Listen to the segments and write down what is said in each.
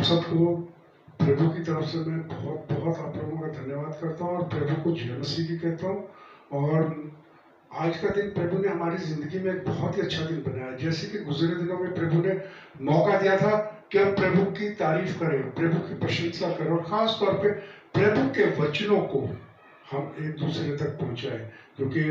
सबको प्रभु की तरफ से मैं बहुत बहुत आप लोगों का धन्यवाद करता हूँ और प्रभु को जय मसीह की कहता हूँ। और आज का दिन प्रभु ने हमारी जिंदगी में एक बहुत ही अच्छा दिन बनाया। जैसे कि गुजरे दिनों में प्रभु ने मौका दिया था कि हम प्रभु की तारीफ करें, प्रभु की प्रशंसा करें और खास तौर पे प्रभु के वचनों को हम एक दूसरे तक पहुंचाएं, क्योंकि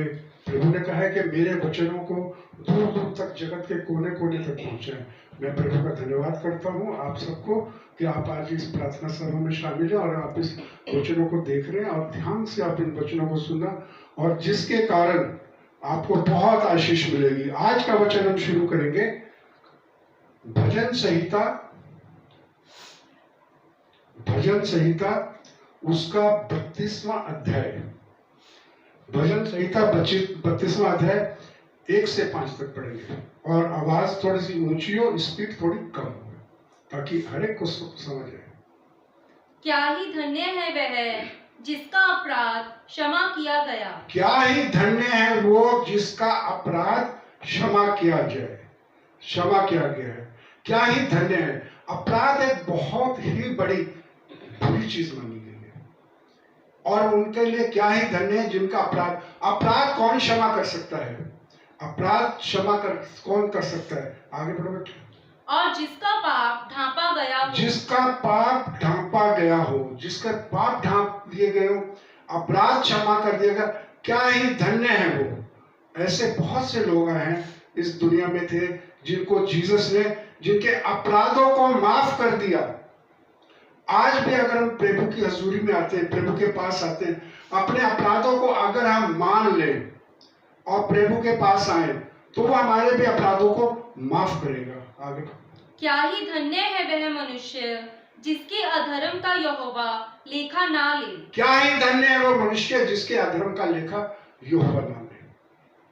प्रभु ने कहा है कि मेरे वचनों को दूर दूर तक, जगत के कोने कोने तक पहुंचाएं। मैं प्रभु का धन्यवाद करता हूं आप सबको कि आप आज इस प्रार्थना सभा में शामिल हैं और आप इस वचनों को देख रहे हैं और ध्यान से आप इन वचनों को सुनना, और जिसके कारण आपको बहुत आशीष मिलेगी। आज का वचन हम शुरू करेंगे भजन संहिता उसका 32वां अध्याय। भजन संहिता 32वां अध्याय 1 से 5 तक पढ़ेंगे और आवाज थोड़ी सी ऊंची हो, स्पीड थोड़ी कम हो, ताकि हर एक को समझ आए। क्या ही धन्य है वह जिसका अपराध क्षमा किया गया। क्या ही धन्य है वो जिसका अपराध क्षमा किया जाए, क्षमा किया गया है। क्या ही धन्य है। अपराध एक बहुत ही बड़ी बुरी चीज मानी गई है और उनके लिए क्या ही धन्य है जिनका अपराध कौन क्षमा कर सकता है। अपराध क्षमा कौन कर सकता है। आगे बढ़ो बेटे। और जिसका पाप ढांपा गया हो, जिसका पाप ढांपा गया हो, जिसका पाप ढांप दिए गए हो, अपराध क्षमा कर दिएगा, क्या ही धन्य है वो। ऐसे बहुत से लोग हैं इस दुनिया में थे जिनको जीसस ने, जिनके अपराधों को माफ कर दिया। आज भी अगर हम प्रभु की हजूरी में आते हैं, प्रभु के पास आते हैं, अपने अपराधों को अगर हम मान लें और प्रभु के पास आए तो वो हमारे भी अपराधों को माफ करेगा। आगे। क्या ही धन्य है वह मनुष्य जिसके अधर्म का यहोवा लेखा ना ले। क्या ही धन्य है वो मनुष्य जिसके अधर्म का लेखा यहोवा ना ले।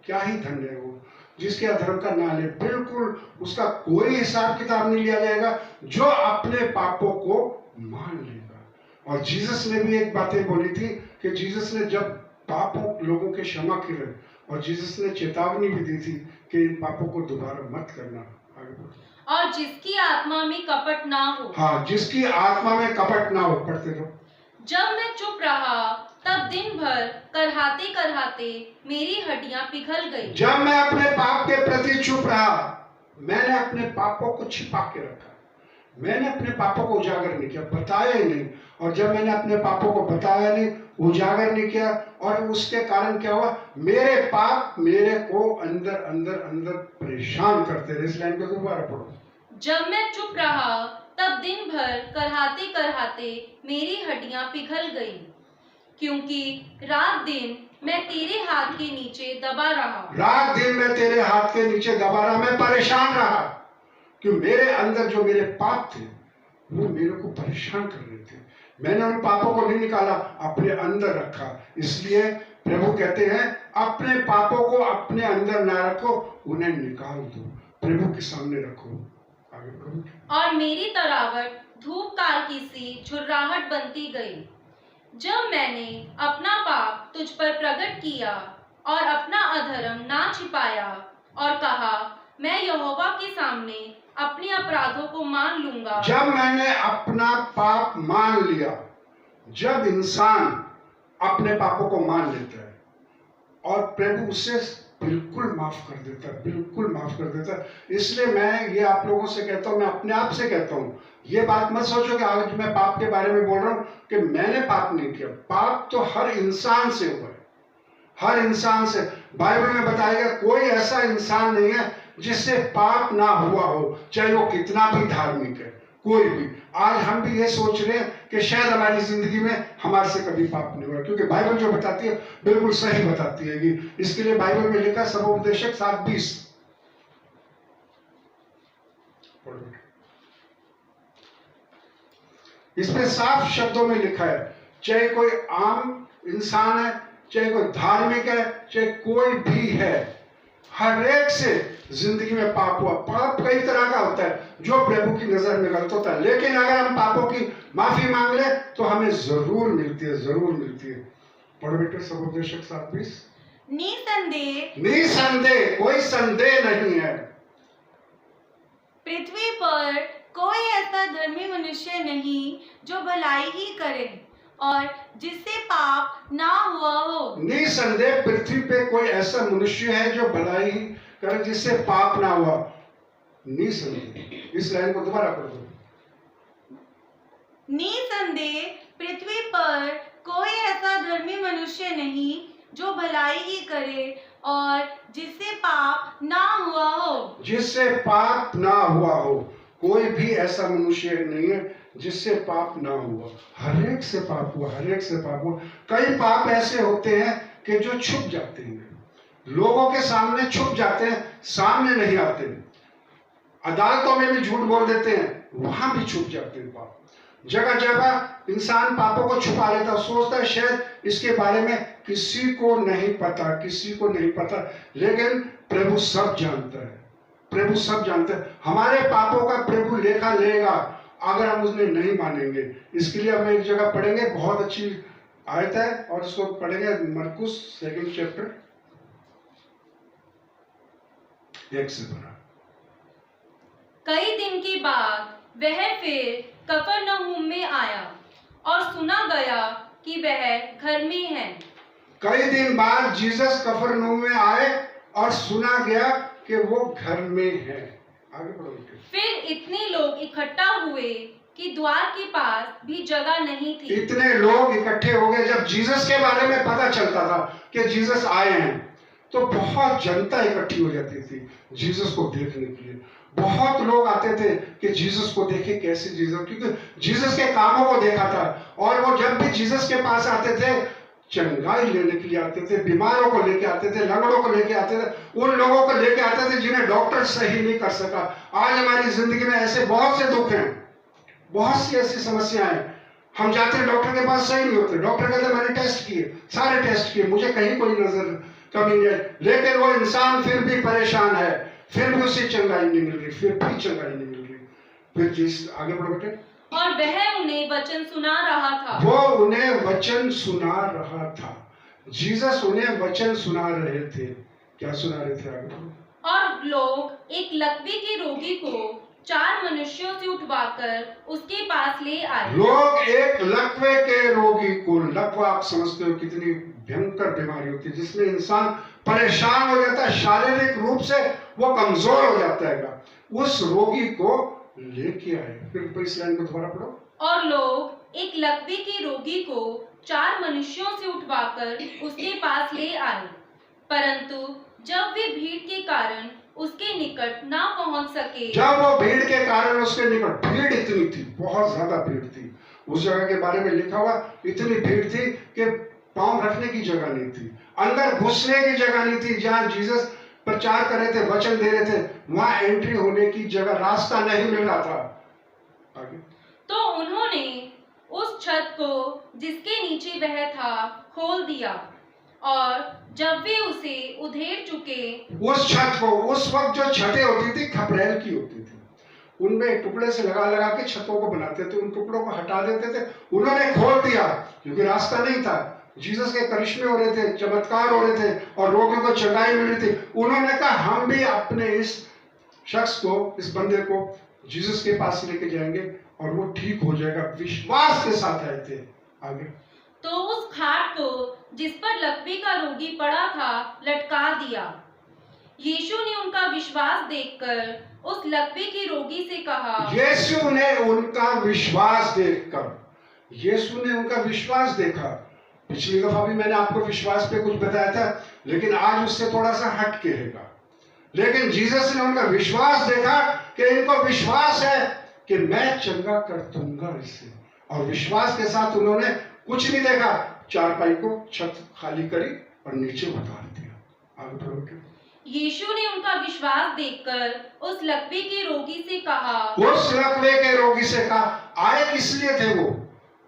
क्या ही धन्य है वो जिसके अधर्म का ना ले, बिल्कुल उसका कोई हिसाब किताब नहीं लिया जाएगा, जो अपने पापों को मान लेगा। और जीसस ने भी एक बातें बोली थी कि जीसस ने जब पापों लोगों के क्षमा किए और जीसस ने चेतावनी भी दी थी कि इन पापों को दोबारा मत करना। और जिसकी आत्मा में कपट ना हो। हाँ, जिसकी आत्मा में कपट ना हो। पढ़ते रहो। जब मैं चुप रहा तब दिन भर करहाते करहाते मेरी हड्डियां पिघल गई। जब मैं अपने पाप के प्रति चुप रहा, मैंने अपने पापों को छिपा के रखा, मैंने अपने पापों को उजागर नहीं किया, बताया ही नहीं। और जब मैंने अपने पापों को बताया नहीं, उजागर नहीं किया, और उसके कारण क्या हुआ, मेरे पाप मेरे को अंदर अंदर अंदर परेशान करते रहे। इस लाइन को दोबारा पढ़ो। जब मैं चुप रहा तब दिन भर करहाते करहाते मेरी हड्डियां पिघल गई, क्योंकि रात दिन मैं तेरे हाथ के नीचे दबा रहा। रात दिन मैं तेरे हाथ के नीचे दबा रहा, मैं परेशान रहा, कि मेरे अंदर जो मेरे पाप थे वो मेरे को परेशान कर रहे थे। मैंने उन पापों को नहीं निकाला, अपने अंदर रखा। इसलिए प्रभु कहते हैं अपने पापों को अपने अंदर ना रखो, उन्हें निकाल दो, प्रभु के सामने रखो। आगे बढ़ो। और मेरी तरावट धूप काल की सी झुर्राहट बनती गई। जब मैंने अपना पाप तुझ पर प्रकट किया और अपना अधर्म ना छिपाया और कहा मैं यहोवा के सामने अपने अपराधों को मान लूंगा। जब मैंने अपना पाप मान लिया, जब इंसान अपने पापों को मान लेता है और प्रभु उसे बिल्कुल माफ कर देता है, बिल्कुल माफ कर देता है। इसलिए मैं ये आप लोगों से कहता हूँ, मैं अपने आप से कहता हूँ, ये बात मत सोचो कि आज मैं पाप के बारे में बोल रहा हूँ कि मैंने पाप नहीं किया। पाप तो हर इंसान से हुआ है, हर इंसान से। बाइबल में बताया गया कोई ऐसा इंसान नहीं है जिससे पाप ना हुआ हो, चाहे वो कितना भी धार्मिक है, कोई भी। आज हम भी ये सोच रहे हैं कि शायद हमारी जिंदगी में हमारे से कभी पाप नहीं हुआ, क्योंकि बाइबल जो बताती है बिल्कुल सही बताती है। इसके लिए बाइबल में लिखा सभोपदेशक 7:20। इसमें साफ शब्दों में लिखा है, चाहे कोई आम इंसान है, चाहे कोई धार्मिक है, चाहे कोई भी है, हर एक से जिंदगी में पाप हुआ। पाप कई तरह का होता है जो प्रभु की नजर में गलत होता है, लेकिन अगर हम पापों की माफी मांग ले तो हमें जरूर मिलती है, जरूर मिलती है। पढ़ो बेटे सभोपदेशक 7:20। निसंदेह कोई संदेह नहीं है, पृथ्वी पर कोई ऐसा धर्मी मनुष्य नहीं जो भलाई ही करे और जिससे पाप ना हुआ हो। निसंदेह पृथ्वी पे कोई ऐसा मनुष्य है जो भलाई करे जिससे पाप ना हुआ। निसंदेह। इस लाइन को दोबारा पढ़ दो। निसंदेह पृथ्वी पर कोई ऐसा धर्मी मनुष्य नहीं जो भलाई ही करे और जिससे पाप ना हुआ हो। जिससे पाप ना हुआ हो। कोई भी ऐसा मनुष्य नहीं है जिससे पाप ना हुआ। हर एक से पाप हुआ, हर एक से पाप हुआ। कई पाप ऐसे होते हैं कि जो छुप जाते हैं, लोगों के सामने छुप जाते हैं, सामने नहीं आते। अदालतों में भी झूठ बोल देते हैं, वहां भी छुप जाते हैं पाप। जगह जगह इंसान पापों को छुपा लेता, सोचता है शायद इसके बारे में किसी को नहीं पता, किसी को नहीं पता, लेकिन प्रभु सब जानता है। प्रभु सब जानता है। हमारे पापों का प्रभु लेखा लेगा अगर हम उसने नहीं मानेंगे। इसके लिए हम एक जगह पढ़ेंगे, बहुत अच्छी आयत है, और उसको पढ़ेंगे मरकुस 2 चैप्टर 1 से 12। कई दिन के बाद वह फिर कफरनहूम में आया और सुना गया कि वह घर में है। कई दिन बाद जीसस कफरनहूम में आए और सुना गया कि वो घर में है। आगे बढ़ो। फिर इतने लोग इकट्ठा हुए कि द्वार के पास भी जगह नहीं थी। इतने लोग इकट्ठे हो गए। जब जीसस के बारे में पता चलता था कि जीसस आए हैं, तो बहुत जनता इकट्ठी हो जाती थी जीसस को देखने के लिए। बहुत लोग आते थे कि जीसस को देखे, कैसे जीसस, क्योंकि जीसस के कामों को देखा था। और वो जब भी जीसस के पास आते थे, चंगाई लेने के लिए आते थे, बीमारों को लेके आते थे, लंगड़ों को लेके आते थे, उन लोगों को लेके आते थे जिन्हें डॉक्टर सही नहीं कर सका। आज हमारी जिंदगी में ऐसे बहुत से दुख हैं, बहुत सी ऐसी समस्याएं हैं। हम जाते हैं डॉक्टर के पास, सही नहीं होते। डॉक्टर कहते मैंने टेस्ट किए, सारे टेस्ट किए, मुझे कहीं कोई नजर कमी नहीं है, लेकिन वो इंसान फिर भी परेशान है, फिर भी उसे चंगाई नहीं मिल रही, फिर भी चंगाई नहीं मिल रही। फिर जिस आगे बढ़ो बेटे। और वह उन्हें वचन सुना रहा था। वो उन्हें वचन सुना रहा था। जीसस उन्हें वचन सुना रहे थे। क्या सुना रहे थे? आगे बढ़ो। और लोग एक लकवे के रोगी को 4 मनुष्यों से उठवाकर उसके पास ले आए। लोग एक लकवे के रोगी को, लकवा आप समझते हो कितनी भयंकर बीमारी होती है जिसमें इंसान परेशान हो जाता है, शारीरिक रूप से वो कमजोर हो जाता है। उस रोगी को लेके आए। फिर इस लाइन को दोबारा पढ़ो। और लोग एक लकवे के रोगी को 4 मनुष्यों से उठवाकर उसके पास ले आए, परंतु जब वे भीड़ के कारण उसके निकट ना पहुंच सके। जब वो भीड़ के कारण उसके निकट, भीड़ इतनी थी, बहुत ज्यादा भीड़ थी। उस जगह के बारे में लिखा हुआ, इतनी भीड़ थी कि पांव रखने की जगह नहीं थी, अंदर घुसने की जगह नहीं थी। जहां जीसस प्रचार कर रहे थे, वचन दे रहे थे, वहां एंट्री होने की जगह, रास्ता नहीं मिल रहा था। आगे। तो उन्होंने उस छत को जिसके नीचे वह था खोल दिया, और जब वे उसे उधेड़ चुके, उस छत को, उस वक्त जो छतें होती थी खपरेल की होती थी, उनमें टुकड़े से लगा लगा के छतों को बनाते थे, उन टुकड़ों को हटा देते थे। उन्होंने खोल दिया क्योंकि रास्ता नहीं था। जीसस के करिश्मे हो रहे थे, चमत्कार हो रहे थे, और रोगियों को चंगाई मिल रही थी। उन्होंने कहा हम भी अपने इस शख्स को, इस बंदे को जीसस के पास लेके जाएंगे और वो ठीक हो जाएगा। विश्वास के साथ आए थे। आगे। तो उस खाट को जिस पर लकवे का रोगी पड़ा था लटका दिया। यीशु ने उनका विश्वास देखकर उस लकवे के रोगी से कहा। यीशु ने उनका विश्वास देखकर, यीशु ने उनका विश्वास देखा। पिछली दफा भी मैंने आपको विश्वास पे कुछ बताया था, लेकिन आज उससे थोड़ा सा हट के रहेगा। लेकिन जीसस ने उनका विश्वास देखा कि इनको विश्वास है कि मैं चंगा कर दूंगा इसे, और विश्वास के साथ उन्होंने कुछ नहीं देखा, चारपाई को छत खाली करी और नीचे उतार दिया। आगे बढ़ो। यीशु ने उनका विश्वास देखकर उस लकवे के रोगी से कहा। उस लकवे के रोगी से कहा। आए किस लिए थे वो?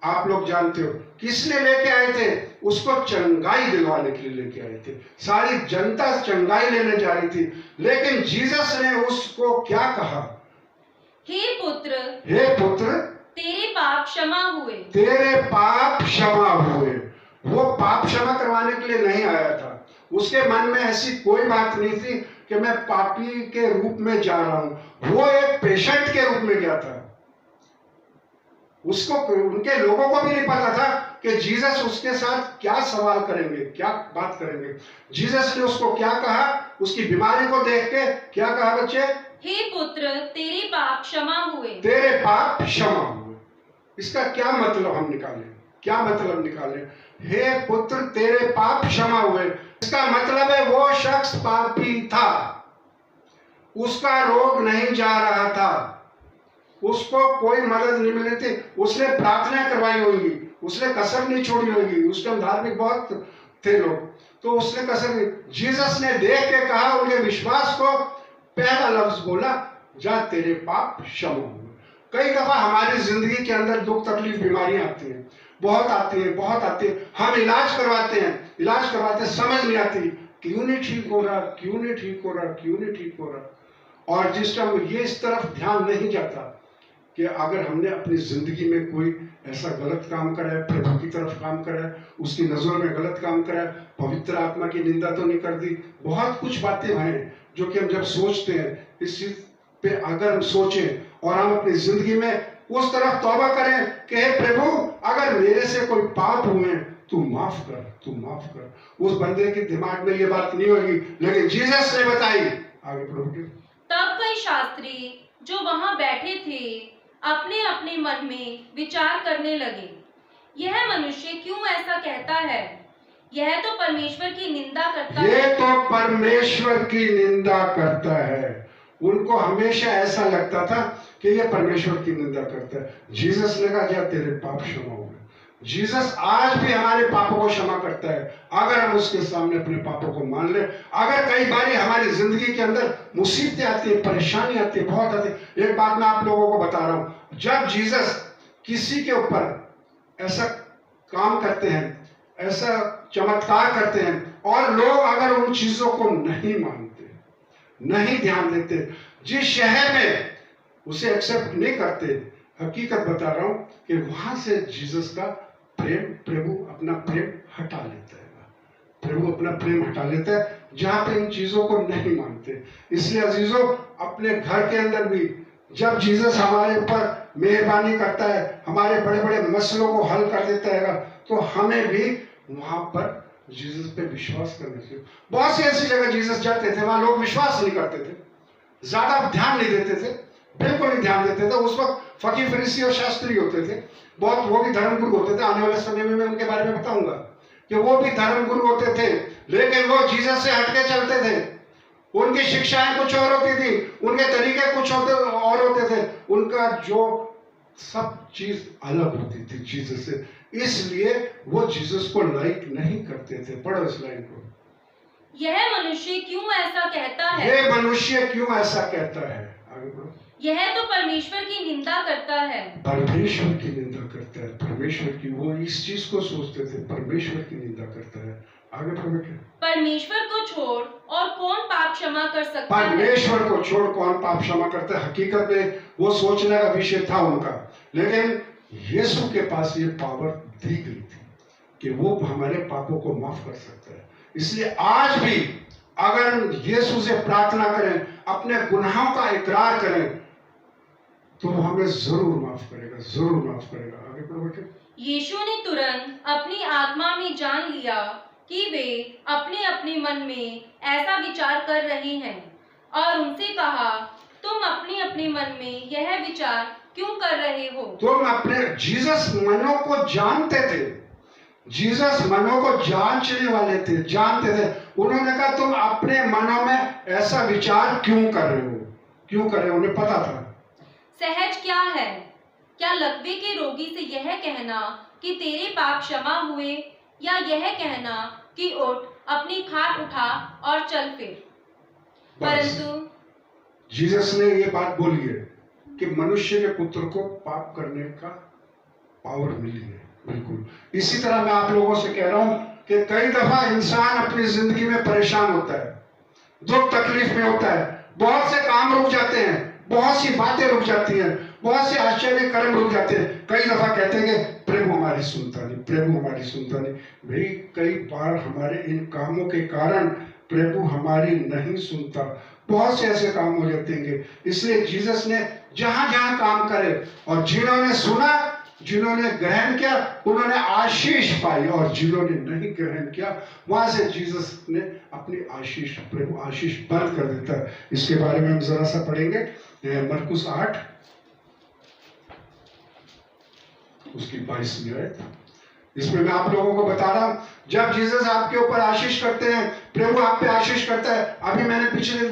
आप लोग जानते हो किस लिए लेके आए थे? उसको चंगाई दिलवाने के लिए लेके आए थे। सारी जनता चंगाई लेने जा रही थी, लेकिन जीसस ने उसको क्या कहा? हे पुत्र, हे पुत्र, तेरे पाप क्षमा हुए। तेरे पाप क्षमा हुए। वो पाप क्षमा करवाने के लिए नहीं आया था, उसके मन में ऐसी कोई बात नहीं थी कि मैं पापी के रूप में जा रहा हूं। वो एक पेशेंट के रूप में गया था। उसको, उनके लोगों को भी नहीं पता था कि जीसस उसके साथ क्या सवाल करेंगे, क्या बात करेंगे। जीसस ने उसको क्या कहा, उसकी बीमारी को देख के क्या कहा बच्चे? हे पुत्र, तेरे पाप क्षमा हुए। तेरे पाप क्षमा हुए। इसका क्या मतलब हम निकालें? क्या मतलब निकालें? हे पुत्र, तेरे पाप क्षमा हुए। इसका मतलब है वो शख्स पापी था, उसका रोग नहीं जा रहा था, उसको कोई मदद नहीं मिल रही थी। उसने प्रार्थना करवाई होगी, उसने कसर नहीं छोड़ी होगी। उस टाइम धार्मिक बहुत थे लोग, तो उसने कसर नहीं। जीसस ने देख के कहा, उनके विश्वास को पहला लफ्ज बोला, जा तेरे पाप क्षमा हुए। कई दफा हमारी जिंदगी के अंदर दुख तकलीफ बीमारियां आती हैं, बहुत आती है, बहुत आती है। हम इलाज करवाते हैं, इलाज करवाते, समझ नहीं आती क्यों नहीं ठीक हो रहा, क्यों नहीं ठीक हो रहा, क्यों नहीं ठीक हो रहा। और जिस टाइम ये इस तरफ ध्यान नहीं जाता कि अगर हमने अपनी जिंदगी में कोई ऐसा गलत काम करा है, प्रभु की तरफ काम करा है, उसकी नजरों में गलत काम करा है, पवित्र आत्मा की निंदा तो नहीं कर दी, बहुत कुछ बातें हैं जो कि हम जब सोचते हैं, इस चीज पे अगर हम सोचें और हम अपनी जिंदगी में उस तरफ तौबा करें कि हे प्रभु, अगर मेरे से कोई पाप हुए तू माफ कर, तू माफ कर। उस बंदे के दिमाग में ये बात नहीं होगी, लेकिन जीसस ने बताई। आगे पढ़ो। तब कई शास्त्री जो वहां बैठे थे अपने अपने मन में विचार करने लगे, यह मनुष्य क्यों ऐसा कहता है? यह तो परमेश्वर की निंदा करता है। ये तो परमेश्वर की निंदा करता है। उनको हमेशा ऐसा लगता था कि ये परमेश्वर की निंदा करता है। जीसस ने कहा, जा तेरे पाप क्षमा हो गए। जीसस आज भी हमारे पापों को क्षमा करता है, अगर हम उसके सामने अपने पापों को मान ले। अगर कई बार हमारी जिंदगी के अंदर मुसीबतें आती है, परेशानी आती है, बहुत आती है। एक बात मैं आप लोगों को बता रहा हूं, जब जीसस किसी के ऊपर ऐसा काम करते हैं, ऐसा चमत्कार करते हैं, और लोग अगर उन चीजों को नहीं मानते, नहीं ध्यान देते, जिस शहर में उसे एक्सेप्ट नहीं करते, हकीकत बता रहा हूं कि वहां से जीसस का प्रेम, प्रभु अपना प्रेम हटा लेता है। प्रभु अपना प्रेम हटा लेता है जहां पे इन चीजों को नहीं मानते। इसलिए अजीजों, अपने घर के अंदर भी जब जीसस हमारे ऊपर मेहरबानी करता है, हमारे बड़े बड़े मसलों को हल कर देता है, तो हमें भी वहां पर जीसस पे विश्वास करना चाहिए। बहुत सी ऐसी जगह जीसस जाते थे, वहां लोग विश्वास नहीं करते थे, ज्यादा ध्यान नहीं देते थे, बिल्कुल नहीं ध्यान देते थे। उस वक्त फकीर फरीसी और शास्त्री होते थे, बहुत, वो भी धर्मगुरु होते थे। आने वाले समय में मैं उनके बारे में बताऊंगा कि वो भी धर्मगुरु होते थे, लेकिन वो जीसस से हटके चलते थे। उनकी शिक्षाएं कुछ और होती थी, उनके तरीके कुछ और होते थे, उनका जो सब चीज अलग होती थी जीसस से। इसलिए वो जीसस को लाइक नहीं करते थे। पढ़ो इस लाइन को। यह मनुष्य क्यों ऐसा कहता है? ये मनुष्य क्यों ऐसा कहता है? आगे बढ़ो। यह तो परमेश्वर की निंदा करता है। परमेश्वर की निंदा करता है, परमेश्वर की, वो इस चीज को सोचते थे, परमेश्वर की निंदा करता है। आगे बढ़ो। परमेश्वर को छोड़ और कौन पाप क्षमा कर सकता है? परमेश्वर को छोड़ कौन पाप क्षमा करता है? हकीकत में वो सोचने का विषय था उनका, लेकिन यीशु के पास ये पावर दी गई थी कि वो हमारे पापों को माफ कर सकता है। इसलिए आज भी अगर हम यीशु से प्रार्थना करें, अपने गुनाहों का इकरार करें, तो वो हमें जरूर माफ करेगा, जरूर माफ करेगा। आगे बढ़ो बेटे। यीशु ने तुरंत अपनी आत्मा में जान लिया कि वे अपने अपने मन में ऐसा विचार कर रहे हैं, और उनसे कहा, तुम अपने अपने मन में यह विचार क्यों कर रहे हो? तुम अपने, जीसस मनों को जानते थे, जीसस मनों को जांचने वाले थे, जानते थे। उन्होंने कहा, तुम अपने मनों में ऐसा विचार क्यों कर रहे हो? क्यों कर रहे हो? उन्हें पता था। सहज क्या है? क्या लकवे के रोगी से यह कहना कि तेरे पाप क्षमा हुए, या यह कहना कि उठ, अपनी खाट उठा और चल फिर? परंतु जीसस ने ये बात बोली है कि मनुष्य के पुत्र को पाप करने का पावर मिली है। बिल्कुल इसी तरह मैं आप लोगों से कह रहा हूं कि कई दफा इंसान अपनी जिंदगी में परेशान होता है, दुख तकलीफ में होता है, बहुत से काम रुक जाते हैं, बहुत सी बातें रुक जाती हैं, बहुत से आश्चर्य कर्म रुक जाते हैं। कई दफा कहते हैं कि प्रभु हमारी सुनता नहीं, प्रभु हमारी सुनता नहीं। भाई कई बार हमारे इन कामों के कारण प्रभु हमारी नहीं सुनता। बहुत से ऐसे काम हो जाते हैं। इसलिए जीसस ने जहां जहां काम करे और जिन्होंने सुना, जिन्होंने ग्रहण किया, उन्होंने आशीष पाई, और जिन्होंने नहीं ग्रहण किया वहां से जीसस ने अपनी आशीष, प्रभु आशीष बंद कर देता है। इसके बारे में हम जरा सा पढ़ेंगे मरकुस 8 उसकी 22वीं आयत। इसमें मैं आप लोगों को बता रहा हूं, जब जीसस आपके ऊपर आशीष करते हैं, प्रभु आप पे आशीष करता है। अभी मैंने पिछले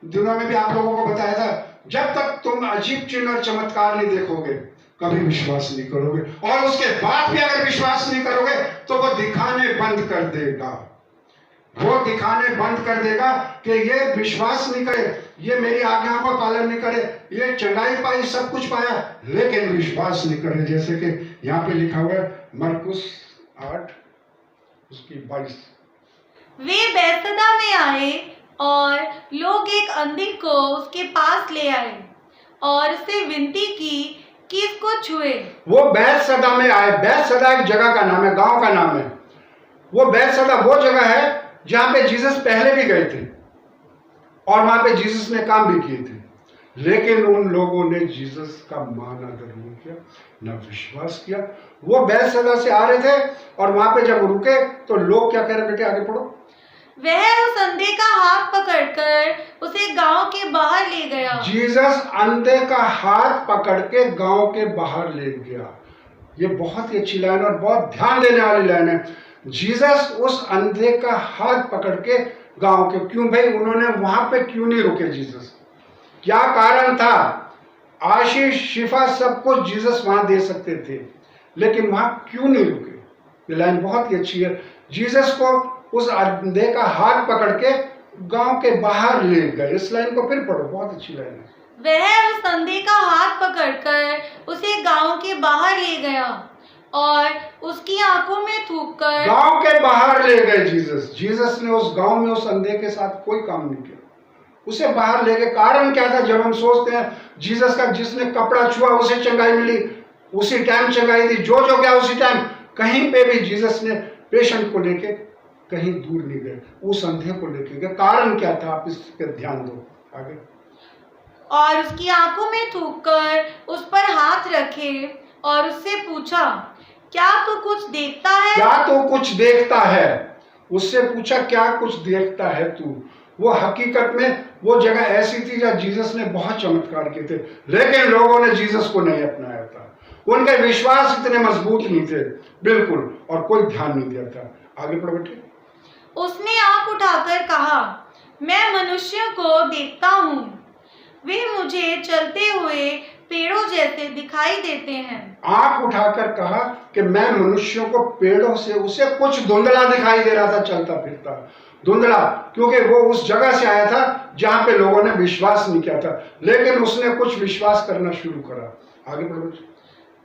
दिनों में भी आप लोगों को बताया था, जब तक तुम अजीब चिन्ह और चमत्कार नहीं देखोगे कभी विश्वास नहीं करोगे, और उसके बाद भी अगर विश्वास नहीं करोगे तो वो दिखाने बंद कर देगा। वो दिखाने बंद कर देगा कि ये विश्वास नहीं करे, ये मेरी आज्ञाओं का पालन नहीं करे, ये चंगाई पाई, सब कुछ पाया, लेकिन विश्वास नहीं करे। जैसे कि यहाँ पे लिखा हुआ है मरकुस 8 उसकी 22। वे बैतसैदा में आए और लोग एक अंधे को उसके पास ले आए और उससे विनती की कि इसको छुए। वो बैतसैदा में आए। बैतसैदा एक जगह का नाम है, गांव का नाम है। वो बैतसैदा वो जगह है जहां पे जीसस पहले भी गए थे और वहां पे जीसस ने काम भी किए थे, लेकिन उन लोगों ने जीसस का मान आदर नहीं किया, न विश्वास किया। वो बैतसैदा से आ रहे थे और वहां पे जब रुके तो लोग क्या कह रहे, बेटे आगे पढ़ो। वह उस अंधे का हाथ पकड़कर उसे गांव के बाहर ले गया। जीसस अंधे का हाथ पकड़ के गांव के बाहर ले गया। ये बहुत ही अच्छी लाइन और बहुत ध्यान देने वाली लाइन है। जीसस उस अंधे का हाथ पकड़ के गांव के, क्यों भाई उन्होंने वहां पे क्यों नहीं रुके जीसस? क्या कारण था? आशीष, शिफा, सब कुछ जीसस वहां दे सकते थे, लेकिन वहां क्यों नहीं रुके? ये लाइन बहुत ही अच्छी है। जीसस को उस अंधे का हाथ पकड़ के गांव के बाहर ले गए। इस लाइन को फिर पढ़ो, बहुत अच्छी लाइन है। वह उस अंधे का हाथ पकड़कर उसे गांव के बाहर ले गया और उसकी आंखों में थूककर गांव के बाहर ले गए जीसस। जीसस ने उस गांव में उस अंधे के साथ कोई काम नहीं किया, उसे बाहर ले गए। कारण क्या था? जब हम सोचते हैं जीसस का, जिसने कपड़ा छुआ उसे चंगाई मिली, उसी टाइम चंगाई दी, जो जो गया उसी टाइम। कहीं पे भी जीसस ने पेशेंट को लेके कहीं दूर नहीं गए, उस अंधे को लेके गए। कारण क्या था? आप इस पे ध्यान दो आगे। और उसकी आंखों में थूककर उस पर हाथ रखे और उससे पूछा, क्या तू कुछ देखता है? क्या तू कुछ देखता है? उससे पूछा क्या कुछ देखता है तू? वो हकीकत में वो जगह ऐसी थी जहाँ जीसस ने बहुत चमत्कार किए थे, लेकिन लोगों ने जीसस को नहीं अपनाया था। उनके विश्वास इतने मजबूत नहीं थे बिल्कुल, और कोई ध्यान नहीं दिया था। आगे पढ़ो बेटे। उसने आंख उठाकर कहा, मैं मनुष्यों को देखता हूँ, वे मुझे चलते हुए पेड़ों जैसे दिखाई देते हैं। आंख उठाकर कहा कि मैं मनुष्यों को पेड़ों से, उसे कुछ धुंधला दिखाई दे रहा था, चलता फिरता धुंधला, क्योंकि वो उस जगह से आया था जहां पे लोगों ने विश्वास नहीं किया था, लेकिन उसने कुछ विश्वास करना शुरू करा। आगे बढ़ो।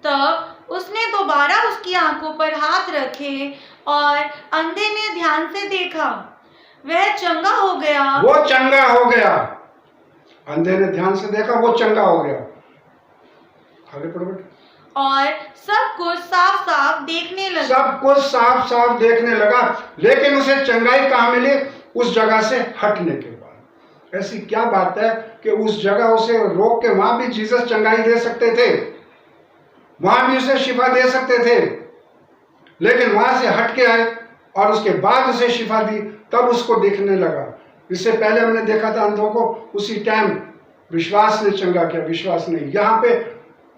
तब उसने दोबारा उसकी आंखों पर हाथ रखे और अंधे ने ध्यान से देखा, वह चंगा हो गया। वो चंगा हो गया। अंधे ने ध्यान से देखा, वो चंगा हो गया। आगे पढ़ो बेटे। और सब कुछ साफ साफ देखने लगा। सब कुछ साफ साफ देखने लगा, लेकिन उसे चंगाई कहाँ मिली? उस जगह से हटने के बाद। ऐसी क्या बात है कि उस जगह उसे रोक के, वहां भी जीसस चंगाई दे सकते थे, वहां भी उसे शिफा दे सकते थे, लेकिन वहां से हट के आए और उसके बाद उसे शिफा दी, तब उसको दिखने लगा। इससे पहले हमने देखा था अंधों को, उसी टाइम विश्वास ने चंगा किया, विश्वास नहीं। यहाँ पे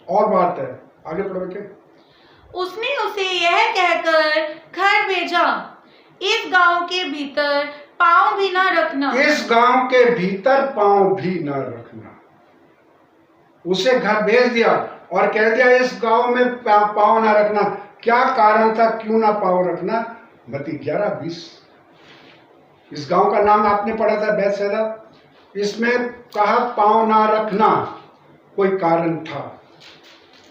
और बात है, आगे पढ़ो बेटे। उसने उसे यह कहकर घर भेजा, इस गांव के भीतर पांव भी न रखना। इस गांव के भीतर पांव भी न रखना। उसे घर भेज दिया और कह दिया इस गांव में पांव ना रखना। क्या कारण था क्यों ना पांव रखना? मत्ती 11:20। इस गांव का नाम आपने पढ़ा था बैतसैदा। इसमें कहा पांव ना रखना, कोई कारण था,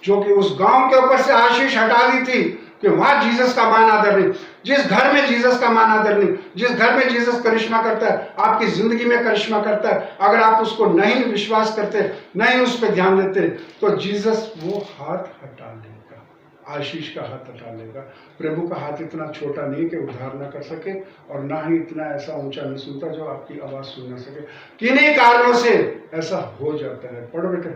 जो कि उस गांव के ऊपर से आशीष हटा दी थी, कि वहां जीसस का मान आदर नहीं, जिस घर में जीसस का मान आदर नहीं, जिस घर में जीसस करिश्मा करता है, आपकी जिंदगी में करिश्मा करता है, अगर आप उसको नहीं विश्वास करते, नहीं उस पर ध्यान देते, तो जीसस वो हाथ हटा लेगा, आशीष का हाथ हटा लेगा। प्रभु का हाथ इतना छोटा नहीं कि उद्धार ना कर सके, और ना ही इतना ऐसा ऊंचा नहीं सुनता जो आपकी आवाज सुन ना सके। किन्हीं कारणों से ऐसा हो जाता है। पढ़ो बेटे।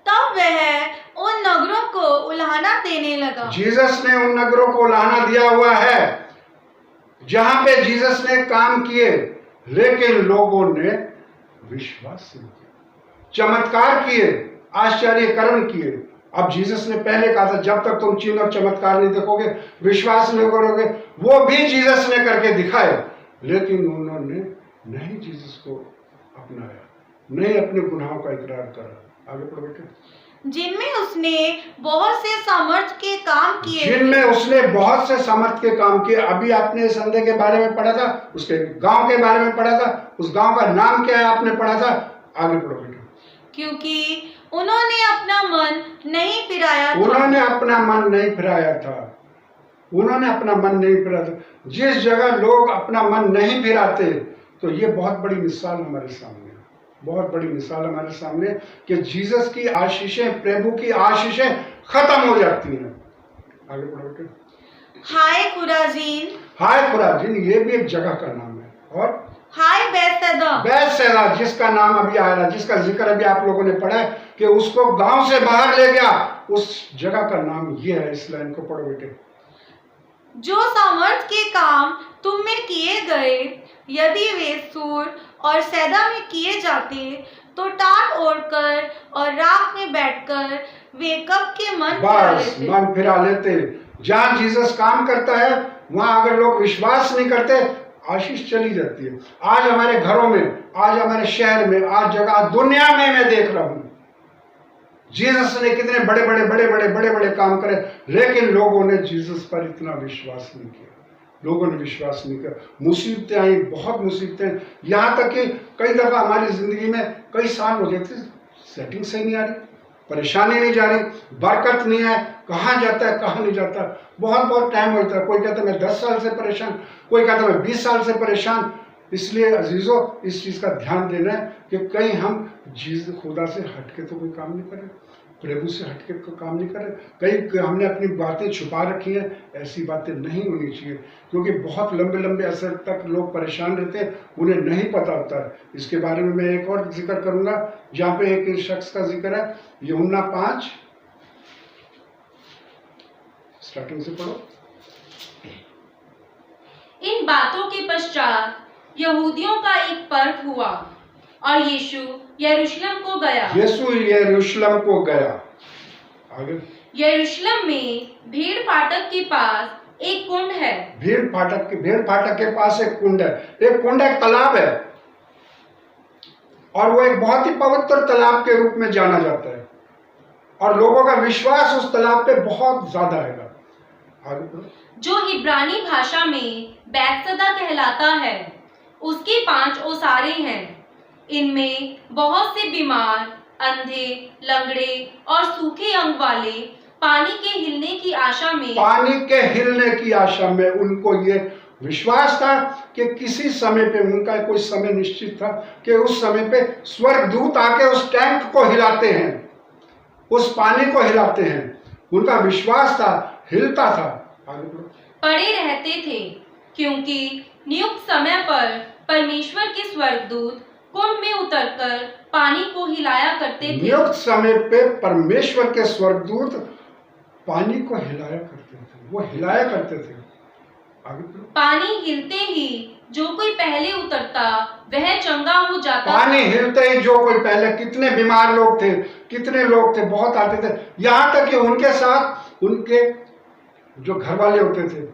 तब वह उन नगरों को उलाहना देने लगा। जीसस ने उन नगरों को उलाहना दिया हुआ है जहां पे जीसस ने काम किए, लेकिन लोगों ने विश्वास नहीं किया, चमत्कार किए, आश्चर्य कर्म किए। अब जीसस ने पहले कहा था, जब तक तुम चिन्ह और चमत्कार नहीं देखोगे, विश्वास नहीं करोगे। वो भी जीसस ने करके दिखाए, लेकिन उन्होंने नहीं जीसस को अपनाया, नहीं अपने गुनाहों का इकरार करा। आगे पढ़ो बेटे। जिनमें उसने बहुत से सामर्थ के काम किए, जिनमें उसने बहुत से सामर्थ के काम किए। अभी आपने संदेह के बारे में पढ़ा था, उसके गांव के बारे में पढ़ा था, उस गांव का नाम क्या है आपने पढ़ा था। आगे पढ़ो बेटा। क्योंकि उन्होंने अपना मन नहीं फिराया था। उन्होंने अपना मन नहीं फिराया था, उन्होंने अपना मन नहीं फिराया था। जिस जगह लोग अपना मन नहीं फिराते, तो ये बहुत बड़ी मिसाल हमारे सामने, बहुत बड़ी मिसाल हमारे सामने कि जीसस की आशीषें, प्रभु की आशीषें खत्म हो जाती हैं। आगे पढ़ो बेटे। हाय खुराजीन, हाय खुराजीन, ये भी एक जगह का नाम है। और हाय बैतसैदा, बैतसैदा जिसका नाम अभी आ रहा है, जिसका जिक्र अभी आप लोगों ने पढ़ा है कि उसको गांव से बाहर ले गया, उस जगह का नाम ये है। इस लाइन को पढ़ो बेटे। जो सामर्थ के काम तुम में किए गए, यदि वे सूर और सैदा में किए जाते, तो टाट ओढ़कर और राख में बैठकर वे कब के मन फिरा बस लेते। मन फिरा लेते। जहां जीसस काम करता है, वहां अगर लोग विश्वास नहीं करते, आशीष चली जाती है। आज हमारे घरों में, आज हमारे शहर में, आज जगह दुनिया में मैं देख रहा हूं, जीसस ने कितने बड़े बड़े काम करे, लेकिन लोगों ने जीसस पर इतना विश्वास नहीं किया, लोगों ने विश्वास नहीं किया। मुसीबतें आई, बहुत मुसीबतें, यहाँ तक कि कई दफा हमारी जिंदगी में कई साल हो गए थे, सेटिंग सही नहीं आ रही, परेशानी नहीं जा रही, बरकत नहीं है, कहाँ जाता है कहाँ नहीं जाता, बहुत टाइम होता है। कोई कहता है मैं 10 साल से परेशान, कोई कहता है मैं 20 साल से परेशान। इसलिए अजीजों, इस चीज़ का ध्यान देना है कि कहीं हम खुदा से हटके तो कोई काम नहीं करें, प्रभु से हटके कोई काम नहीं करें, कहीं हमने अपनी बातें छुपा रखी हैं, ऐसी बातें नहीं होनी चाहिए, क्योंकि बहुत लंबे अरसे तक लोग परेशान रहते हैं, उन्हें नहीं पता होता है। इसके बारे में मैं एक और जिक्र करूंगा, जहाँ पे एक शख्स का जिक्र है, यूहन्ना 5 स्टार्टिंग से पढ़ो। इन बातों के पश्चात यहूदियों का एक पर्व हुआ और यीशु यरूशलेम को गया। यीशु यरूशलेम को गया। आगे। यरूशलेम में भीड़ फाटक के पास एक कुंड है। भीड़ फाटक के पास एक कुंड है, एक तालाब है, और वो एक बहुत ही पवित्र तालाब के रूप में जाना जाता है, और लोगों का विश्वास उस तालाब पे बहुत ज्यादा है। आगे। जो इब्रानी भाषा में बैतसैदा कहलाता है, उसके 5 ओसारे हैं। इनमें बहुत से बीमार, अंधे, लंगड़े और सूखे अंग वाले पानी के हिलने की आशा में उनको ये विश्वास था कि किसी समय पे, उनका कोई समय निश्चित था कि उस समय पे स्वर्गदूत आके उस टैंक को हिलाते हैं, उस पानी को हिलाते हैं। उनका विश्वास था, हिलता था। पड़े रहते थे, क्योंकि नियुक्त समय पर परमेश्वर के स्वर्गदूत कुंड में उतरकर पानी को हिलाया करते थे। नियुक्त समय पे परमेश्वर के स्वर्गदूत पानी को हिलाया करते थे, वो हिलाया करते थे। आगे। पानी हिलते ही जो कोई पहले उतरता वह चंगा हो जाता। पानी हिलते ही जो कोई पहले, कितने बीमार लोग थे, कितने लोग थे, बहुत आते थे, यहाँ तक कि उनके साथ उनके जो घर वाले होते थे,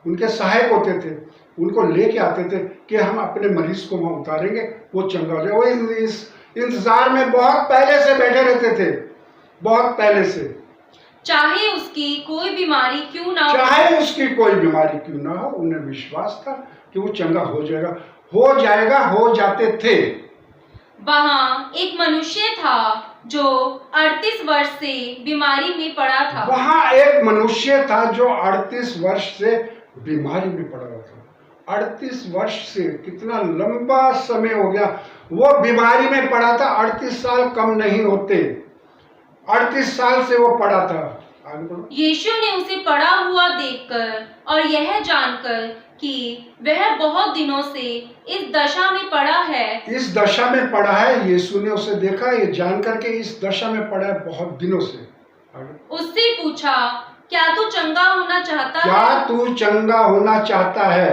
उनके सहायक होते थे, उनको लेके आते थे कि हम अपने मरीज को वहां उतारेंगे, वो चंगा हो जाए। वो इस इंतजार में बहुत पहले से बैठे रहते थे, बहुत पहले से, चाहे उसकी कोई बीमारी क्यों ना हो, चाहे उसकी कोई बीमारी क्यों ना हो, उन्हें विश्वास था कि वो चंगा हो जाएगा, हो जाते थे। वहां एक मनुष्य था जो 38 वर्ष से बीमारी में पड़ा था। वहां एक मनुष्य था जो 38 वर्ष से बीमारी में पड़ा हुआ था। 38 वर्ष से कितना लंबा समय हो गया वो बीमारी में पड़ा था। 38 साल कम नहीं होते। 38 साल से वो पड़ा था। आगे बढ़ो। यीशु ने उसे पड़ा हुआ देखकर और यह जानकर कि वह बहुत दिनों से इस दशा में पड़ा है, इस दशा में पड़ा है, यीशु ने उसे देखा, ये जानकर के इस दशा में पड़ा है बहुत दिनों से। आगे। उससे पूछा, क्या तू चंगा होना चाहता क्या है? तू चंगा होना चाहता है?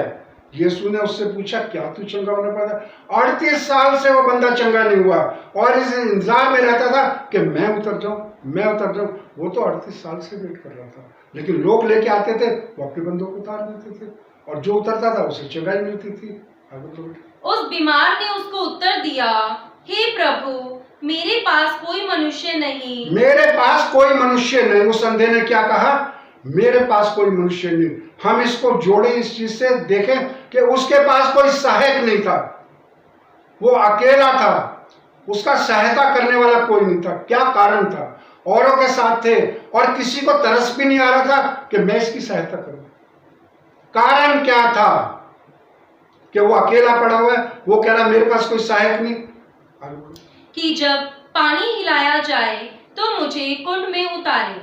यीशु ने उससे पूछा, क्या तू चंगा होना चाहता है? 38 साल से वो बंदा चंगा नहीं हुआ और इस इंतजार में रहता था कि मैं उतर जाऊं, मैं उतर जाऊं। वो तो 38 साल से वेट कर रहा था, लेकिन लोग लेके आते थे, वो अपने बंदों को उतार देते थे और जो उतरता था उसे चंगाई मिलती थी। आगे बढ़ो। उस बीमार ने उसको उत्तर दिया, हे प्रभु, मेरे पास कोई मनुष्य नहीं। मेरे पास कोई मनुष्य नहीं। उस अंधे ने क्या कहा? मेरे पास कोई मनुष्य नहीं। हम इसको जोड़े इस चीज से देखें कि उसके पास कोई सहायक नहीं था, वो अकेला था, उसका सहायता करने वाला कोई नहीं था। क्या कारण था? औरों के साथ थे और किसी को तरस भी नहीं आ रहा था कि मैं इसकी सहायता करूं। कारण क्या था कि वो अकेला पड़ा हुआ है? वो कह रहा मेरे पास कोई सहायक नहीं। कि जब पानी हिलाया जाए तो मुझे कुंड में उतारे,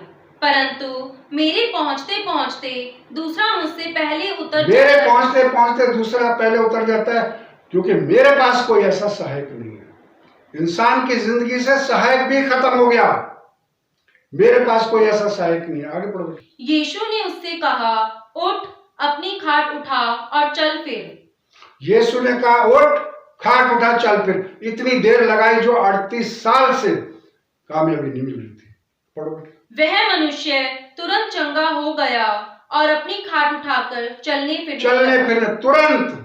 परंतु मेरे पहुंचते पहुंचते दूसरा मुझसे पहले उतर मेरे जाता है। पहुंचते पहुंचते दूसरा पहले उतर जाता है, क्योंकि मेरे पास कोई ऐसा सहायक नहीं है। इंसान की जिंदगी से सहायक भी खत्म हो गया। मेरे पास कोई ऐसा सहायक नहीं है। आगे पढ़ो। यीशु ने उससे कहा, उठ, अपनी खाट उठा और चल फिर। यीशु ने कहा, उठ, खाट उठा, चल फिर। इतनी देर लगाई जो 38 साल से कामयाबी नहीं मिल रही थी। पढ़ो। वह मनुष्य तुरंत चंगा हो गया और अपनी खाट उठाकर चलने फिरने तुरंत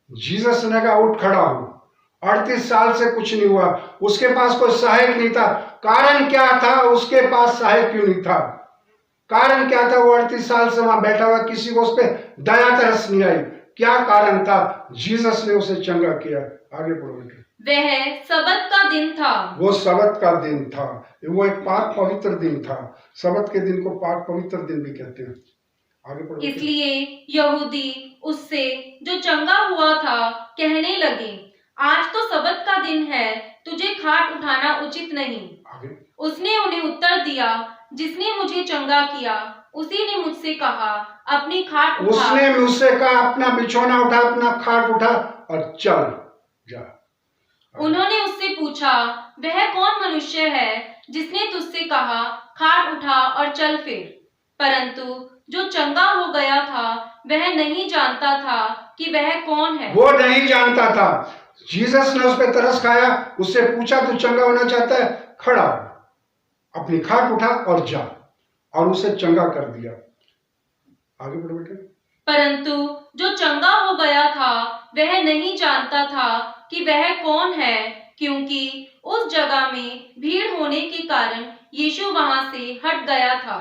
जीसस ने कहा, उठ, खड़ा हो। 38 साल से कुछ नहीं हुआ। उसके पास कोई सहायक नहीं था। कारण क्या था? उसके पास सहायक क्यों नहीं था? कारण क्या था? वो 38 साल से वहां बैठा हुआ, किसी को उस पर दया तरस नहीं आई। क्या कारण था? जीसस ने उसे चंगा किया। आगे पढ़ो बेटे। वह सबत का दिन था। वो सबत का दिन था। वो एक पाक पवित्र दिन था। सबत के दिन को पाक पवित्र दिन भी कहते हैं। आगे पढ़ो। इसलिए यहूदी उससे जो चंगा हुआ था कहने लगे, आज तो सबत का दिन है, तुझे खाट उठाना उचित नहीं। आगे। उसने उन्हें उत्तर दिया, जिसने मुझे चंगा किया उसी ने मुझसे कहा, अपनी खाट उठा। उसने मुझसे कहा, अपना बिछौना उठा, अपना खाट उठा और चल जा। उन्होंने उससे पूछा, वह कौन मनुष्य है जिसने तुझसे कहा, खाट उठा और चल फिर? परंतु जो चंगा हो गया था वह नहीं जानता था कि वह कौन है। वो नहीं जानता था। जीसस ने उस पर तरस खाया, उससे पूछा, तू चंगा होना चाहता है? खड़ा हो, अपनी खाट उठा और जा, और उसे चंगा कर दिया। आगे बढ़ो बेटे। परंतु जो चंगा हो गया था वह नहीं जानता था कि वह कौन है, क्योंकि उस जगह में भीड़ होने के कारण यीशु वहां से हट गया था।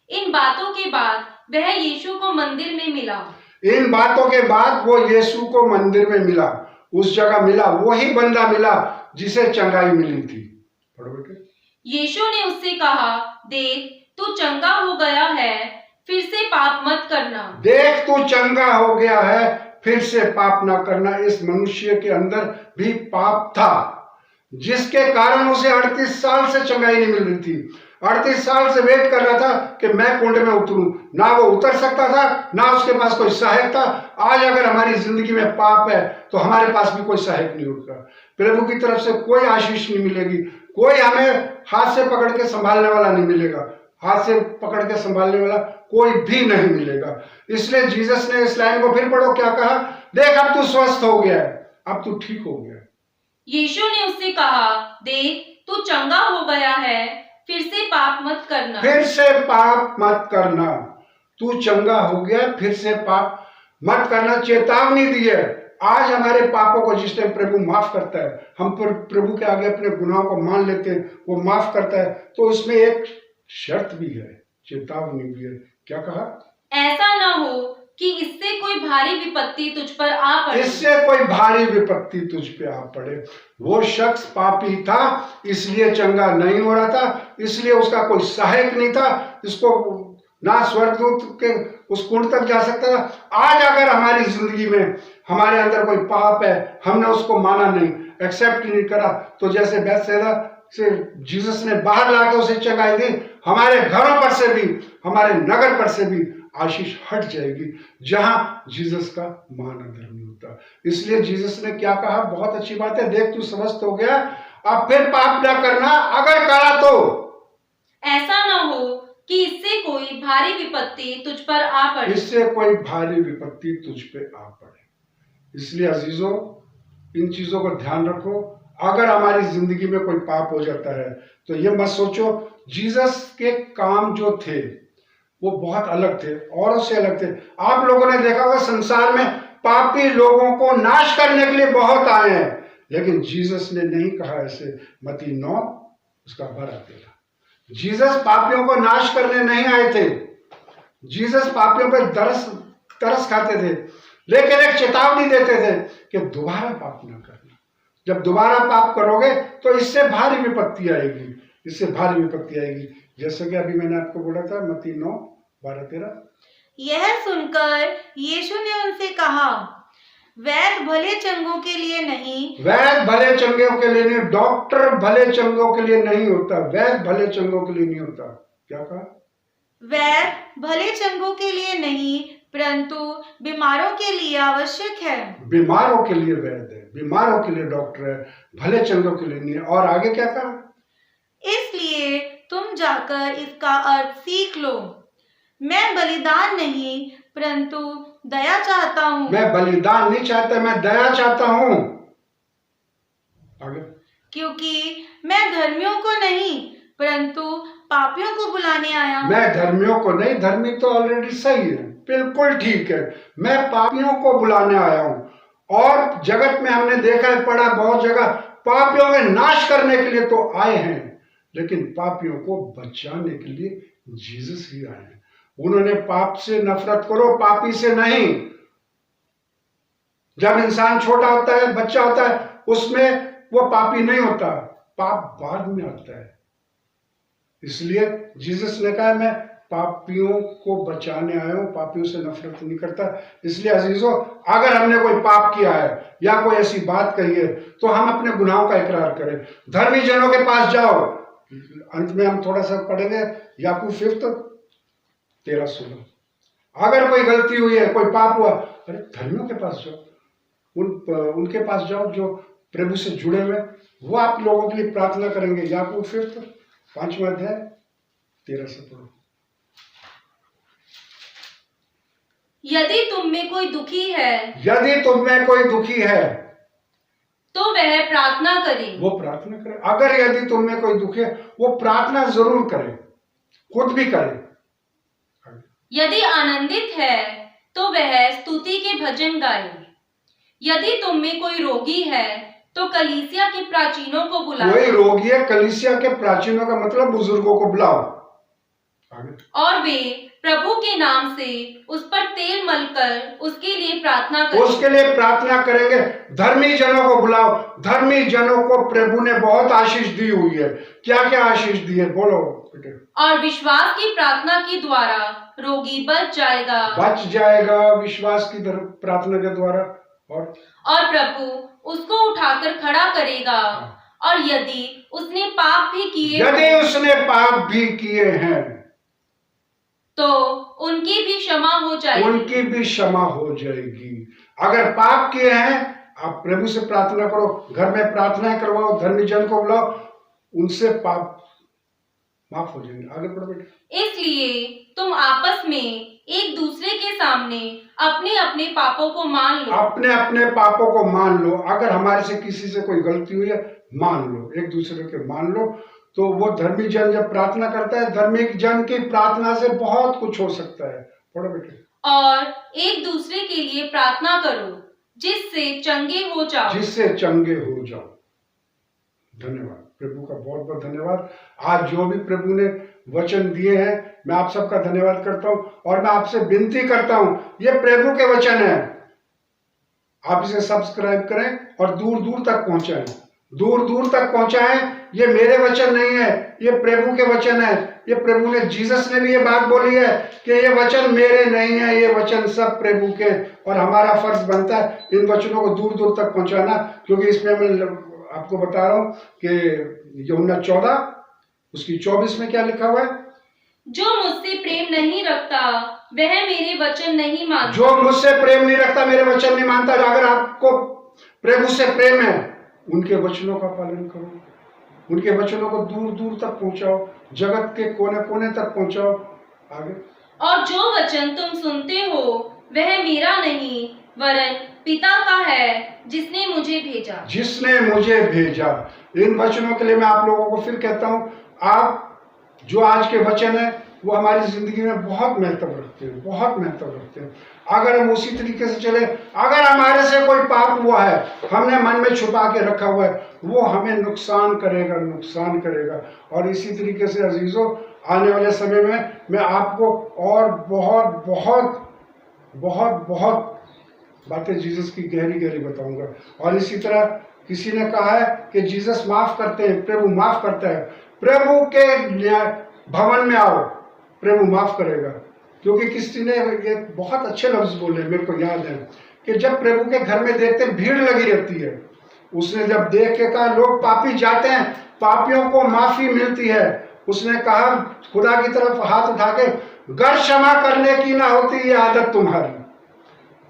इन बातों के बाद वह यीशु को मंदिर में मिला। इन बातों के बाद वो यीशु को मंदिर में मिला, उस जगह मिला, वही बंदा मिला जिसे चंगाई मिली थी। पढ़ो बेटे। यीशु ने उससे कहा, देख, तू चंगा हो गया है, फिर से पाप मत करना। देख, तू चंगा हो गया है, फिर से पाप ना करना। इस मनुष्य के अंदर भी पाप था, जिसके कारण उसे 38 साल से चंगाई नहीं मिल रही थी। 38 साल से वेट कर रहा था कि मैं कुंड में उतरूं। ना वो उतर सकता था, ना उसके पास कोई सहायक था। आज अगर हमारी जिंदगी में पाप है तो हमारे पास भी कोई सहायक नहीं होगा। प्रभु की तरफ से कोई आशीष नहीं मिलेगी, कोई हमें हाथ से पकड़ के संभालने वाला नहीं मिलेगा। हाथ से पकड़ के संभालने वाला कोई भी नहीं मिलेगा। इसलिए जीसस ने इस लाइन को फिर पढ़ो, क्या कहा? देख, अब तू स्वस्थ हो गया है, अब तू ठीक हो गया। यीशु ने उससे कहा, देख, तू चंगा हो गया है, फिर से पाप मत करना। फिर से पाप मत करना। तू चंगा हो गया, फिर से पाप मत करना। चेतावनी दी है। आज हमारे पापों को जिस टाइम प्रभु माफ करता है, हम प्रभु के आगे अपने गुनाहों को मान लेते हैं, वो माफ करता है, तो उसमें एक शर्त भी है, चेतावनी भी है। क्या कहा? ऐसा ना हो कि इससे कोई भारी विपत्ति तुझ पर आ पड़े। इससे कोई भारी विपत्ति तुझ पे आ पड़े। वो शख्स पापी था, इसलिए चंगा नहीं हो रहा था, इसलिए उसका कोई सहायक नहीं था, इसको ना स्वर्गदूत के उस कुंड तक जा सकता था। आज अगर हमारी जिंदगी में हमारे अंदर कोई पाप है, हमने उसको माना नहीं, एक्सेप्ट नहीं करा, तो जैसे बैतसैदा से जीसस ने बाहर लाके उसे चंगाई दी, हमारे घरों पर से भी, हमारे नगर पर से भी आशीष हट जाएगी, जहां जीसस का मान अधर्मी होता। इसलिए जीसस ने क्या कहा, बहुत अच्छी बात है, देख तू समस्त हो गया, अब फिर पाप ना करना, अगर करा तो ऐसा ना हो कि इससे कोई भारी विपत्ति तुझ पर आ पड़े। इससे कोई भारी विपत्ति तुझ पे आ पड़े। इसलिए अजीजों, इन चीजों को ध्यान रखो। अगर हमारी जिंदगी में कोई पाप हो जाता है तो ये मत सोचो, जीसस के काम जो थे वो बहुत अलग थे, औरों से अलग थे। आप लोगों ने देखा होगा संसार में पापी लोगों को नाश करने के लिए बहुत आए हैं, लेकिन जीसस ने नहीं कहा ऐसे। मत्ती 9 उसका 12-13। जीसस पापियों को नाश करने नहीं आए थे। जीसस पापियों पर तरस खाते थे, लेकिन एक चेतावनी देते थे कि दोबारा पाप ना करना। जब दोबारा पाप करोगे तो इससे भारी विपत्ति आएगी, इससे भारी विपत्ति आएगी। जैसे कि अभी मैंने आपको बोला था, मत्ती 9:12-13। यह सुनकर यीशु ने उनसे कहा, वैद्य भले चंगों के लिए नहीं, वैद्य भले चंगों के लिए नहीं, डॉक्टर भले चंगों के लिए नहीं होता, वैद्य भले चंगों के लिए नहीं होता। क्या कहा? वैद्य भले चंगों के लिए नहीं, परंतु बीमारों के लिए आवश्यक है। बीमारों के लिए वैद्य है, बीमारों के लिए डॉक्टर है, भले चंगों के लिए नहीं है। और आगे क्या कहा? इसलिए तुम जाकर इसका अर्थ सीख लो। मैं बलिदान नहीं, परंतु दया चाहता हूँ। मैं बलिदान नहीं चाहता, मैं दया चाहता हूँ। आगे? क्योंकि मैं धर्मियों को नहीं, परंतु पापियों को बुलाने आया हूँ। मैं धर्मियों को नहीं, धर्मी तो ऑलरेडी सही है, बिल्कुल ठीक है। मैं पापियों को बुलाने आया हूँ। और जगत में हमने देखा है, पढ़ा बहुत जगह, पापियों में नाश करने के लिए तो आए हैं, लेकिन पापियों को बचाने के लिए जीसस ही आए हैं। उन्होंने पाप से नफरत करो, पापी से नहीं। जब इंसान छोटा होता है, बच्चा होता है, उसमें वो पापी नहीं होता, पाप बाद में आता है। इसलिए जीसस ने कहा, मैं पापियों को बचाने आया हूं, पापियों से नफरत नहीं करता। इसलिए अजीजों, अगर हमने कोई पाप किया है या कोई ऐसी बात कही है तो हम अपने गुनाहों का इकरार करें, धर्मी जनों के पास जाओ। अंत में हम थोड़ा सा पढ़ेंगे याकूब 5:13-16। अगर कोई गलती हुई है, कोई पाप हुआ, अरे धर्मियों के पास जाओ, उनके पास जाओ जो प्रभु से जुड़े हुए, वो आप लोगों के लिए प्रार्थना करेंगे। याकूब 5वां अध्याय 13 से पढ़ो। यदि तुम में कोई दुखी है, यदि तुम में कोई दुखी है तो वह प्रार्थना करे। वो प्रार्थना करे। अगर यदि तुम में कोई दुखी है, वो प्रार्थना जरूर करे, खुद भी करे। यदि आनंदित है तो वह स्तुति के भजन गाए। यदि तुम में कोई रोगी है तो कलीसिया के प्राचीनों को बुलाओ। कोई रोगी है, कलीसिया के प्राचीनों का मतलब बुजुर्गों को बुलाओ। आगे? और वे प्रभु के नाम से उस पर तेल मलकर उसके लिए प्रार्थना करें। उसके लिए प्रार्थना करेंगे। धर्मी जनों को बुलाओ। धर्मी जनों को प्रभु ने बहुत आशीष दी हुई है। क्या क्या आशीष दी है, बोलो बेटे। और विश्वास की प्रार्थना के द्वारा रोगी बच जाएगा विश्वास की प्रार्थना के द्वारा। और प्रभु उसको उठाकर खड़ा करेगा। और यदि उसने पाप भी किए हैं तो उनकी भी क्षमा हो जाएगी। अगर पाप किए हैं, आप प्रभु से प्रार्थना करो, घर में प्रार्थनाएं करवाओ, धर्मी जन को बुलाओ, उनसे पाप माफ हो जाएंगे। आगे पढ़ो बेटे। इसलिए तुम आपस में एक दूसरे के सामने अपने अपने पापों को मान लो। अपने अपने पापों को मान लो। अगर हमारे से किसी से कोई गलती हुई है, मान लो, एक दूसरे के मान लो। तो वो धर्मी जन जब प्रार्थना करता है, धर्मी जन की प्रार्थना से बहुत कुछ हो सकता है। पढ़ो बेटे। और एक दूसरे के लिए प्रार्थना करो जिससे चंगे हो जाओ। धन्यवाद, प्रभु का बहुत बहुत धन्यवाद। आज जो भी प्रभु ने वचन दिए हैं। मैं आप सबका धन्यवाद करता हूं और मैं आपसे विनती करता हूं, ये प्रभु के वचन है, आप इसे सब्सक्राइब करें और दूर दूर तक पहुंचाएं, दूर दूर तक पहुंचाएं। ये मेरे वचन नहीं है, ये प्रभु के वचन है। ये प्रभु ने, जीसस ने भी ये बात बोली है कि ये वचन मेरे नहीं है, ये वचन सब प्रभु के। और हमारा फर्ज बनता है इन वचनों को दूर दूर तक पहुंचाना, क्योंकि इसमें मैं आपको बता रहा हूं कि यूहन्ना 14 उसकी 24 में क्या लिखा हुआ है, जो मुझसे प्रेम नहीं रखता वह मेरे वचन नहीं मानता। जो मुझसे प्रेम नहीं रखता मेरे वचन नहीं मानता। अगर आपको प्रभु से प्रेम है, उनके वचनों का पालन करो, उनके वचनों को दूर दूर तक पहुंचाओ, जगत के कोने कोने तक पहुंचाओ। आगे, और जो वचन तुम सुनते हो वह मेरा नहीं वरन पिता का है जिसने मुझे भेजा। जिसने मुझे भेजा। इन वचनों के लिए मैं आप लोगों को फिर कहता हूं, आप जो आज के वचन है वो हमारी जिंदगी में बहुत महत्व रखते हैं, बहुत महत्व रखते हैं। अगर हम उसी तरीके से चले, अगर हमारे से कोई पाप हुआ है, हमने मन में छुपा के रखा हुआ है, वो हमें नुकसान करेगा, नुकसान करेगा। और इसी तरीके से अजीजों, आने वाले समय में मैं आपको और बहुत बहुत बहुत बहुत बातें जीसस की गहरी गहरी बताऊंगा। और इसी तरह किसी ने कहा है कि जीसस माफ करते हैं, प्रभु माफ करता है। प्रभु के भवन में आओ, प्रभु माफ करेगा। क्योंकि किसी ने ये बहुत अच्छे लफ्ज बोले, मेरे को याद है कि जब प्रभु के घर में देखते हैं भीड़ लगी रहती है, उसने जब देख के कहा लोग पापी जाते हैं, पापियों को माफी मिलती है, उसने कहा खुदा की तरफ हाथ उठा के, गर क्षमा करने की ना होती ये आदत तुम्हारी।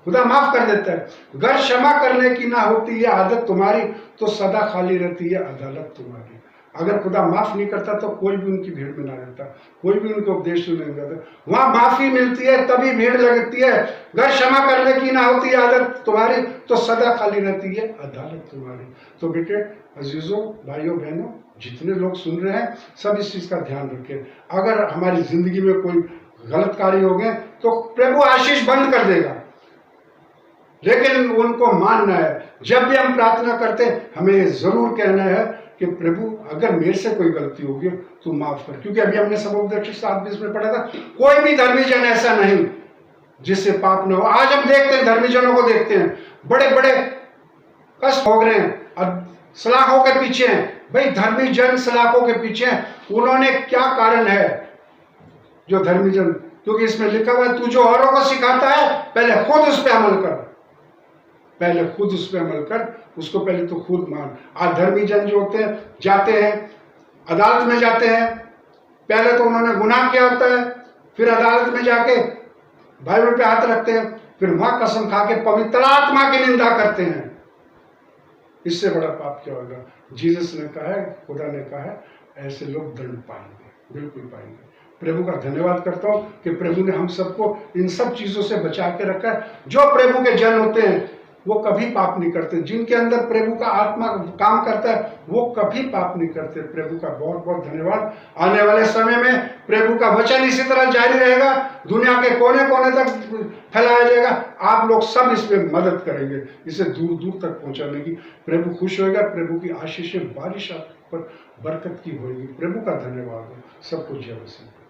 खुदा माफ कर देता है। गर क्षमा करने की ना होती ये आदत तुम्हारी, तो सदा खाली रहती है अदालत तुम्हारी। अगर खुदा माफ नहीं करता तो कोई भी उनकी भीड़ में ना रहता, कोई भी उनको उपदेश नहीं देता। वहां माफी मिलती है तभी भीड़ लगती है। गर क्षमा करने की ना होती आदत तुम्हारी, तो सदा खाली रहती है अदालत तुम्हारी। तो बेटे, अजीजों, भाइयों बहनों, जितने लोग सुन रहे हैं सब इस चीज का ध्यान रखें। अगर हमारी जिंदगी में कोई गलत कार्य हो गए तो प्रभु आशीष बंद कर देगा, लेकिन उनको मानना है। जब भी हम प्रार्थना करते हैं हमें जरूर कहना है कि प्रभु अगर मेरे से कोई गलती होगी तो माफ कर। क्योंकि अभी हमने सबोपदेश 7:20 में पढ़ा था, कोई भी धर्मी जन ऐसा नहीं जिससे पाप न हो। आज हम देखते हैं, धर्मी जनों को देखते हैं, बड़े बड़े कष्ट भोग रहे हैं, अब सलाखों के पीछे हैं। भाई धर्मी जन सलाखों के पीछे हैं, उन्होंने क्या कारण है जो धर्मी जन, क्योंकि इसमें लिखा हुआ है तू जो औरों को सिखाता है पहले खुद उस पर अमल कर, पहले खुद उस पर अमल कर, उसको पहले तो खुद मान। आज धर्मी जन जो होते हैं, जाते हैं अदालत में, जाते हैं, पहले तो उन्होंने गुनाह किया होता है, फिर अदालत में जाके बाइबल पे हाथ रखते हैं, फिर वहां कसम खा के पवित्र आत्मा की निंदा करते हैं। इससे बड़ा पाप क्या होगा? जीसस ने कहा है, खुदा ने कहा है, ऐसे लोग दंड पाएंगे, बिल्कुल पाएंगे। प्रभु का धन्यवाद करता हूं कि प्रभु ने हम सबको इन सब चीजों से बचा के रखा है। जो प्रभु के जन होते हैं वो कभी पाप नहीं करते, जिनके अंदर प्रभु का आत्मा काम करता है वो कभी पाप नहीं करते। प्रभु का बहुत बहुत धन्यवाद। आने वाले समय में प्रभु का वचन इसी तरह जारी रहेगा, दुनिया के कोने कोने तक फैलाया जाएगा। आप लोग सब इसमें मदद करेंगे इसे दूर दूर तक पहुंचाने की। प्रभु खुश होगा, प्रभु की आशीषें बारिश आप पर बरकत की होगी। प्रभु का धन्यवाद हो। सबको जय मसीह।